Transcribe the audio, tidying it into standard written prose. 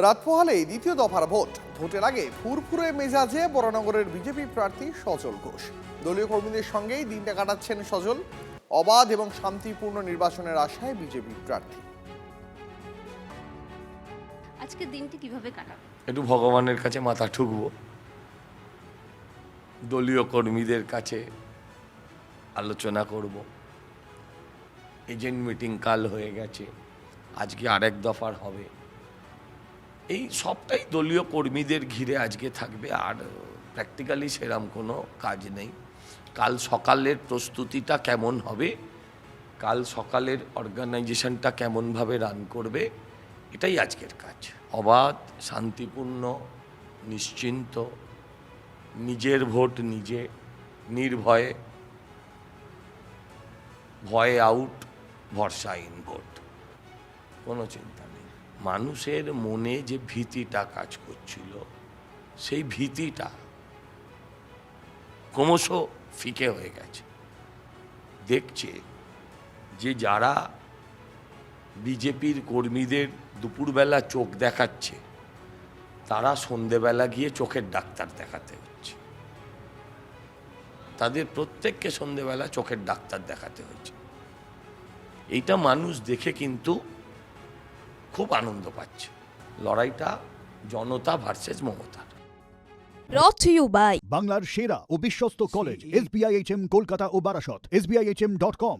রাত পোহালেই দ্বিতীয় দফার ভোটের আগে ফুরফুরে মেজাজে বরানগরের বিজেপি প্রার্থী সজল ঘোষ। দলীয় কর্মীদের সঙ্গেই দিনটা কাটাচ্ছেন সজল। অবাধ এবং শান্তিপূর্ণ নির্বাচনের আশায় বিজেপি প্রার্থী। আজকে দিনটি কিভাবে কাটাবো? একটু ভগবানের কাছে মাথা ঠুকবো, দলীয় কর্মীদের কাছে আলোচনা করব। এজেন্ট মিটিং কাল হয়ে গেছে, আজকে আরেক দফার হবে। এই সবটাই দলীয় কর্মীদের ঘিরে আজকে থাকবে, আর প্র্যাকটিক্যালি সেরকম কোনো কাজ নেই। কাল সকালের প্রস্তুতিটা কেমন হবে, কাল সকালের অর্গানাইজেশনটা কেমনভাবে রান করবে, এটাই আজকের কাজ। অবাধ, শান্তিপূর্ণ, নিশ্চিন্ত, নিজের ভোট নিজে, নির্ভয়ে, ভয়ে আউট, ভরসা ইন ভোট, কোনো চিন্তা নেই। মানুষের মনে যে ভীতিটা কাজ করছিল, সেই ভীতিটা ক্রমশ ফিকে হয়ে গেছে। দেখছে যে যারা বিজেপির কর্মীদের দুপুরবেলা চোখ দেখাচ্ছে, তারা সন্ধেবেলা গিয়ে চোখের ডাক্তার দেখাতে হচ্ছে। তাদের প্রত্যেককে সন্ধেবেলা চোখের ডাক্তার দেখাতে হচ্ছে। এইটা মানুষ দেখে কিন্তু খুব আনন্দ পাচ্ছে। লড়াইটা জনতা ভার্সেস মমতার। Brought to you by বাংলার সেরা ও বিশ্বস্ত কলেজ SBIHM কলকাতা ও বারাসত SBIHM.com